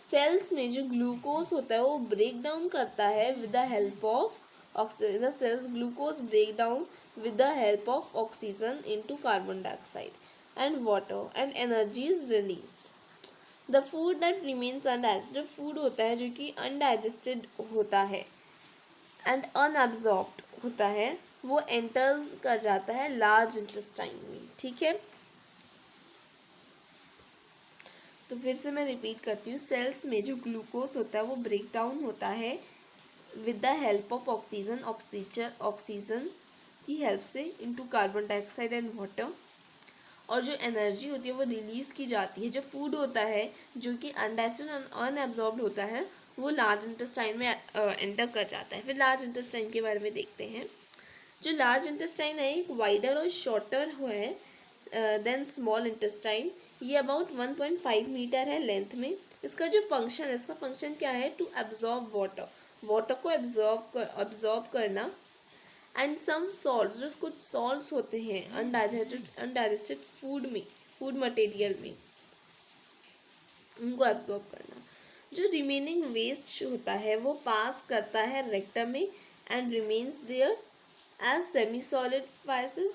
सेल्स में जो ग्लूकोज होता है वो ब्रेक डाउन करता है with the help of oxygen. The cells glucose break down with the help of oxygen into carbon dioxide and water and energy is released. The food that remains undigested, जो food होता है जो कि undigested होता है and अनअब्जॉर्ब्ड होता है, वो एंटर्स कर जाता है लार्ज इंटेस्टाइन में, ठीक है। तो फिर से मैं रिपीट करती हूँ, सेल्स में जो ग्लूकोज होता है वो ब्रेक डाउन होता है with the help of oxygen की हेल्प से into carbon dioxide and water, और जो एनर्जी होती है वो रिलीज की जाती है। जो फूड होता है जो कि अनडाइजेस्टेड अनएब्जॉर्ब्ड होता है वो लार्ज इंटेस्टाइन में एंटर कर जाता है। फिर लार्ज इंटेस्टाइन के बारे में देखते हैं। जो लार्ज इंटेस्टाइन है एक वाइडर और शॉर्टर है देन स्मॉल इंटेस्टाइन। ये अबाउट 1.5 मीटर है लेंथ में। इसका जो फंक्शन है, इसका फंक्शन क्या है, टू एब्जॉर्ब वाटर को एब्जॉर्ब करना एंड सम सॉल्ट्स, जो कुछ सॉल्ट्स होते हैं अनडाइजेस्टेड फूड में, फूड मटेरियल में, उनको एब्जॉर्ब करना। जो रिमेनिंग वेस्ट होता है वो पास करता है रेक्टम में and remains there as semi solid faeces.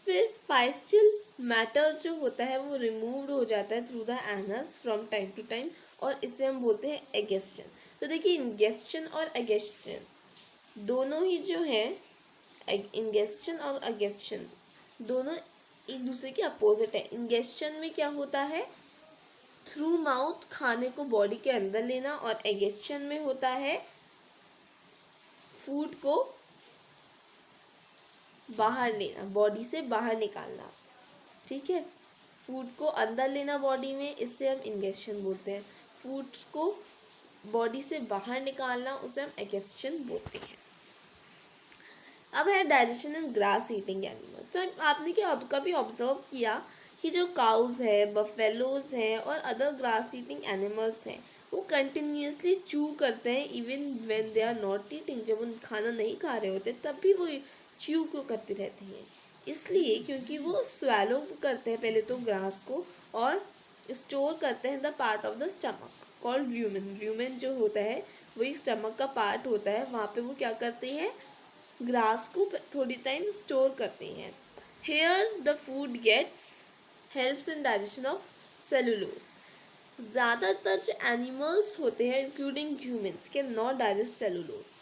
फिर फाइस्टल मैटर जो होता है वो रिमूव्ड हो जाता है through the anus from time to time, और इसे हम बोलते हैं एगेस्शन। तो देखिए इंगेस्शन और एगेस्शन दोनों ही जो है, इंगेस्शन और अगेस्शन दोनों एक दूसरे के अपोजिट है। इंगेस्शन में क्या होता है, थ्रू माउथ खाने को बॉडी के अंदर लेना, और एगेस्शन में होता है फूड को बाहर लेना, बॉडी से बाहर निकालना, ठीक है। फूड को अंदर लेना बॉडी में, इससे हम इंगेस्शन बोलते हैं। फूड को बॉडी से बाहर निकालना, उसे हम एगेस्शन बोलते हैं। अब है डाइजेशन इन ग्रास ईटिंग एनिमल्स। तो आपने क्या कभी ऑब्जर्व किया कि जो काउज है, बफेलोज हैं और अदर ग्रास ईटिंग एनिमल्स हैं वो कंटिन्यूसली चू करते हैं even when they are not eating. जब उन खाना नहीं खा रहे होते तब भी वो च्यू क्यों करते रहते हैं? इसलिए क्योंकि वो स्वेलो करते हैं पहले तो ग्रास को, और स्टोर करते हैं the part of the stomach called lumen. Lumen जो होता है वही स्टमक का पार्ट होता है, वहाँ पे वो क्या करते हैं, ग्रास को थोड़ी टाइम स्टोर करते हैं। Here the food gets helps in digestion of cellulose. ज़्यादातर जो एनिमल्स होते हैं including humans can not digest cellulose.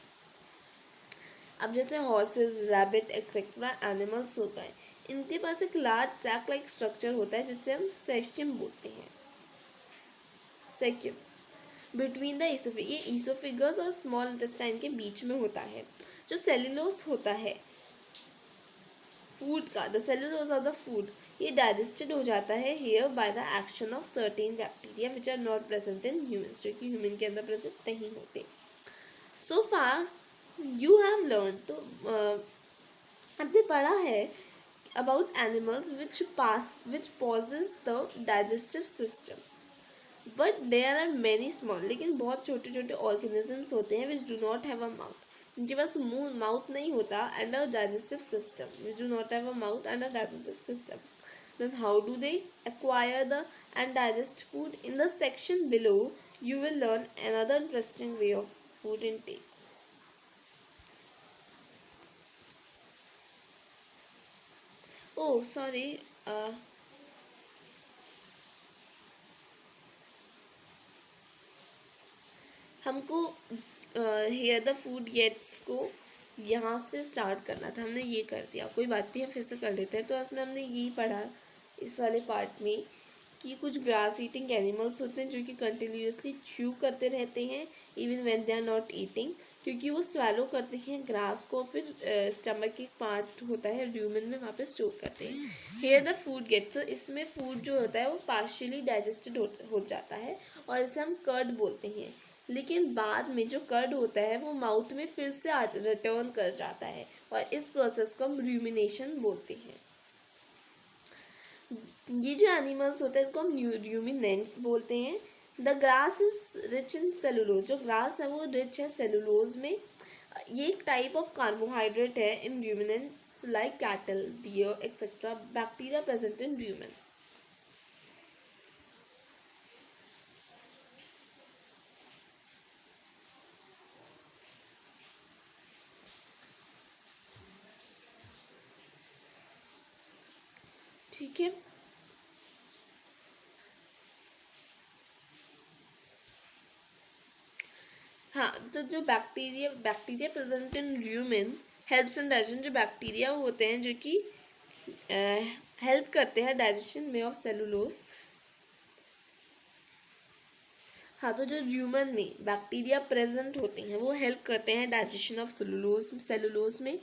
अब जैसे हॉर्सेस, रैबिट एक्सेट्रा एनिमल्स हो गए, इनके पास एक लार्ज सैक लाइक स्ट्रक्चर होता है जिससे हम सेस्टियम बोलते हैं, सेक्यूम, बिटवीन द ईसोफेगस, ये ईसोफेगस और स्मॉल इंटेस्टाइन के बीच में होता है। जो सेल्यूलोज होता है फूड का, the cellulose of the food, ये डाइजेस्टेड हो जाता है here by the action of certain bacteria which are not present in humans, जो कि ह्यूमन के अंदर प्रेजेंट नहीं होते. So far you have learn, तो आपने पढ़ा है about animals which pauses the digestive system, but there are many small, लेकिन बहुत छोटे छोटे organisms होते हैं which do not have a mouth, जिनके पास मुंह माउथ नहीं होता, and a digestive system, which do not have a mouth and a digestive system. Then how do they acquire the and digest food? In the section below you will learn another interesting way of food intake. Oh sorry, हमको hair the food gets को यहाँ से start करना था, हमने ये कर दिया, कोई बात नहीं, हम फिर से कर लेते हैं. तो उसमें हमने यही पढ़ा इस वाले पार्ट में कि कुछ ग्रास ईटिंग एनिमल्स होते हैं जो कि कंटिन्यूसली च्यू करते रहते हैं even when they are not eating, क्योंकि वो स्वैलो करते हैं ग्रास को, फिर स्टमक एक पार्ट होता है ड्यूमन में, वहाँ पे स्टोर करते हैं. हेयर द फूड गेट, तो इसमें फूड जो होता है वो पार्शियली डाइजेस्टेड हो जाता है और इसे हम कर्ड बोलते हैं. लेकिन बाद में जो कर्ड होता है वो माउथ में फिर से रिटर्न कर जाता है और इस प्रोसेस को हम रूमिनेशन बोलते हैं. ये जो एनिमल्स होते हैं इनको हम रूमिनेंट्स बोलते हैं. The grass is rich in cellulose, जो ग्रास है वो रिच है सेलुलोज में. ये एक टाइप ऑफ कार्बोहाइड्रेट है in ruminants like cattle, deer etcetera. Bacteria present in rumen. ठीक है. हाँ, तो जो bacteria present in rumen helps in digestion, जो बैक्टीरिया होते हैं जो कि हेल्प करते हैं डाइजेशन में ऑफ सेलुलोज. हाँ, तो जो र्यूमन में बैक्टीरिया प्रेजेंट होते हैं वो हेल्प करते हैं डाइजेशन ऑफ सेलुलोज में.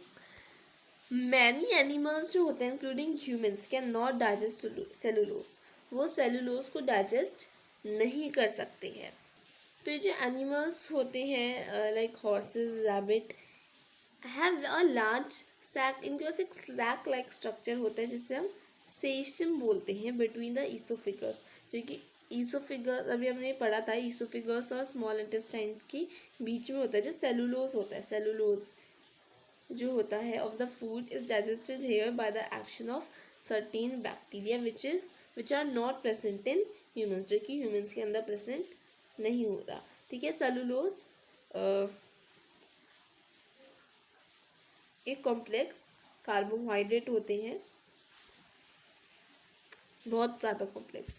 मैनी एनिमल्स जो होते हैं including humans can not digest cellulose, वो सेलुलोज को डाइजेस्ट नहीं कर सकते हैं. तो ये जो एनिमल्स होते हैं like horses, rabbit, have a large sac, इनके पास एक सैक लाइक स्ट्रक्चर होता है जिससे हम सेशियम बोलते हैं बिटवीन द ईसोफिगस, जो कि ईसोफिगस अभी हमने पढ़ा था, ईसोफिगस और स्मॉल इंटेस्टाइन के बीच में होता है जो सेलुलोज होता है. सेलुलोज जो होता है of the food is digested here by the action of certain bacteria which are not present in humans, जो कि ह्यूमंस के अंदर प्रेजेंट नहीं होता. ठीक है. सेलुलोज एक कॉम्प्लेक्स कार्बोहाइड्रेट होते हैं, बहुत ज़्यादा complex.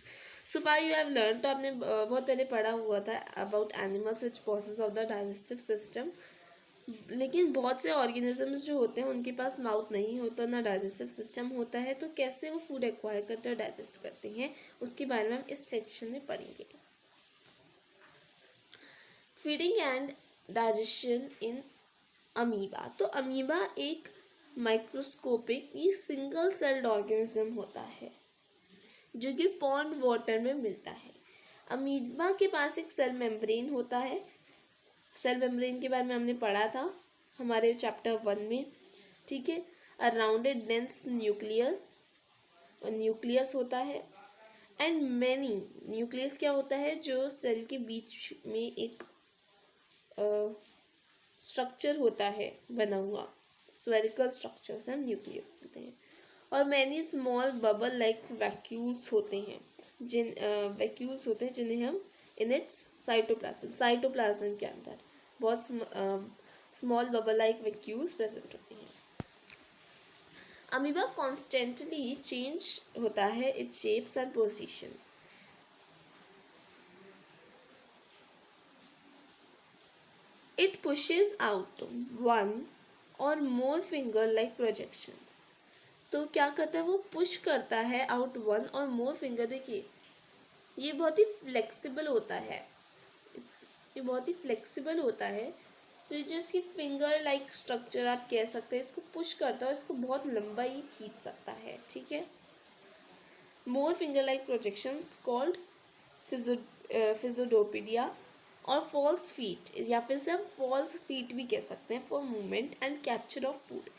So far you have learn, तो आपने बहुत पहले पढ़ा हुआ था about animals which process of the digestive system. लेकिन बहुत से ऑर्गेनिजम्स जो होते हैं उनके पास माउथ नहीं होता, ना डाइजेस्टिव सिस्टम होता है, तो कैसे वो फूड एक्वायर करते हैं और डाइजेस्ट करते हैं उसके बारे में हम इस सेक्शन में पढ़ेंगे. Feeding and digestion in amoeba. तो अमीबा एक माइक्रोस्कोपिक ये सिंगल सेल्ड ऑर्गेनिज्म होता है जो कि पॉन्ड वाटर में मिलता है. अमीबा के पास एक सेल मेम्ब्रेन होता है. सेल मेम्ब्रेन के बारे में हमने पढ़ा था हमारे चैप्टर 1 में. ठीक है. अ राउंडेड डेंस न्यूक्लियस होता है एंड मैनी. न्यूक्लियस क्या होता है, जो सेल के बीच में एक स्ट्रक्चर होता है बना हुआ, स्फेरिकल स्ट्रक्चर से हम न्यूक्लियस बोलते हैं. और many small bubble like vacuoles होते हैं जिन्हें हम इन इट्स साइटोप्लाज्म के अंदर बहुत small bubble like vacuoles present होते हैं. अमीबा कॉन्स्टेंटली चेंज होता है it's shapes and position. It pushes out one or more finger like projections. तो क्या करता है, वो पुश करता है आउट वन और मोर फिंगर. देखिए ये बहुत ही फ्लेक्सिबल होता है, तो ये जो इसकी फिंगर लाइक स्ट्रक्चर आप कह सकते हैं, इसको पुश करता है और इसको बहुत लंबा ही खींच सकता है, ठीक है। मोर फिंगर लाइक प्रोजेक्शंस कॉल्ड फिजोडोपीडिया और फॉल्स फीट, या फिर से हम फॉल्स फीट भी कह सकते हैं, for movement and capture of food.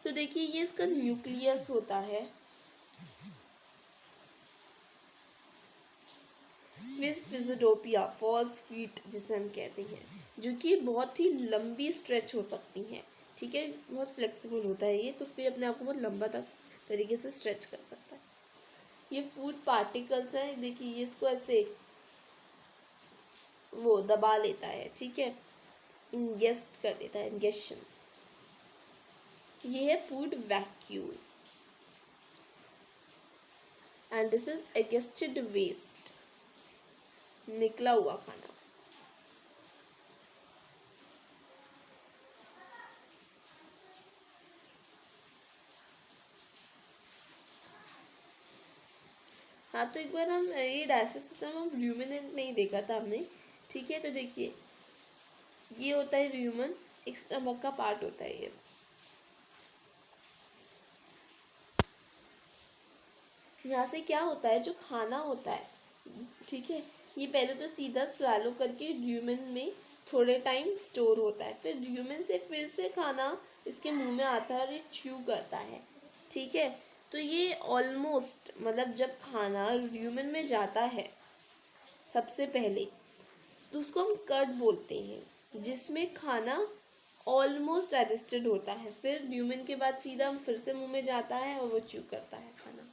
तो देखिए ये इसका न्यूक्लियस होता है, फिजोडोपिया फॉल्स फीट जिसे हम कहते हैं, जो कि बहुत ही लंबी स्ट्रेच हो सकती हैं, ठीक है, बहुत फ्लेक्सिबल होता है ये, तो फिर अपने आप को बहुत लंबा तक तरीके से स्ट्रेच कर सकता है। ये फूड पार्टिकल्स है, देखिए ये इसको ऐसे वो दबा लेता है, ठीक है, इंगेस्ट कर देता है, इंगेशन। ये है food vacuole and this is egested waste, निकला हुआ खाना। हाँ, तो एक बार हम ये डाइजेस्टिव सिस्टम हम र्यूमिनेंट नहीं देखा था हमने, ठीक है। तो देखिए ये होता है र्यूमन, एक स्टमक का पार्ट होता है ये। यहाँ से क्या होता है, जो खाना होता है, ठीक है, ये पहले तो सीधा स्वैलो करके र्यूमन में थोड़े टाइम स्टोर होता है, फिर र्यूमन से फिर से खाना इसके मुंह में आता है और ये च्यू करता है, ठीक है। तो ये ऑलमोस्ट मतलब जब खाना र्यूमन में जाता है सबसे पहले, तो उसको हम कट बोलते हैं, जिसमें खाना ऑलमोस्ट डाइजेस्टेड होता है, फिर र्यूमन के बाद सीधा हम फिर से मुंह में जाता है और वो च्यू करता है खाना।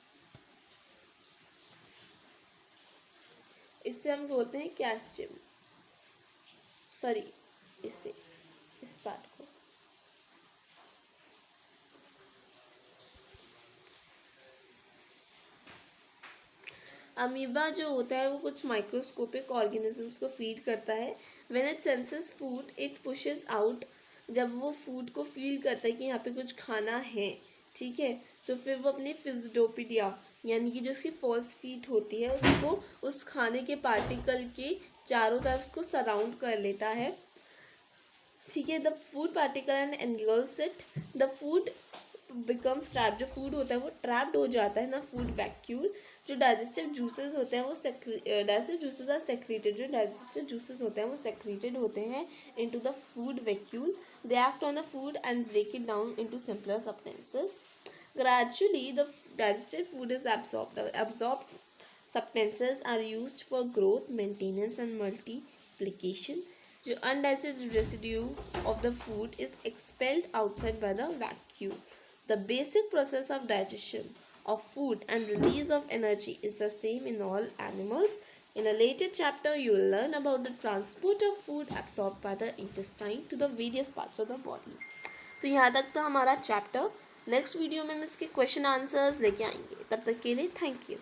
इससे हम बोलते हैं कैस्चिम, सॉरी इससे इस पार्ट को। अमीबा जो होता है वो कुछ माइक्रोस्कोपिक ऑर्गेनिजम्स को फीड करता है। When it senses food it pushes out, जब वो फूड को फील करता है कि यहाँ पे कुछ खाना है, ठीक है, तो फिर वो अपनी फिजोडोपीडिया यानी कि जो उसकी फॉल्स फीट होती है उसको उस खाने के पार्टिकल के चारों तरफ उसको सराउंड कर लेता है, ठीक है। The food particle and engulfs it, the food becomes trap, जो फूड होता है वो ट्रैप्ड हो जाता है ना फूड वैक्यूल। जो डाइजेस्टिव जूसेस होते हैं वो डाइजेस्टिव जूसेस आर सेक्रेटेड, जो डाइजेस्टिव जूसेस होते हैं वो सेक्रेटेड होते हैं into the food vacuole. They act on the food and break it down into simpler substances. Gradually the digested food is absorbed. The absorbed substances are used for growth, maintenance and multiplication. जो undigested residue of the food is expelled outside by the vacuum. The basic process of digestion of food and release of energy is the same in all animals. In a later chapter, you will learn about the transport of food absorbed by the intestine to the various parts of the body. तो यहाँ तक था हमारा chapter. Next video में हम इसके question answers लेके आएंगे। तब तक के लिए थैंक यू।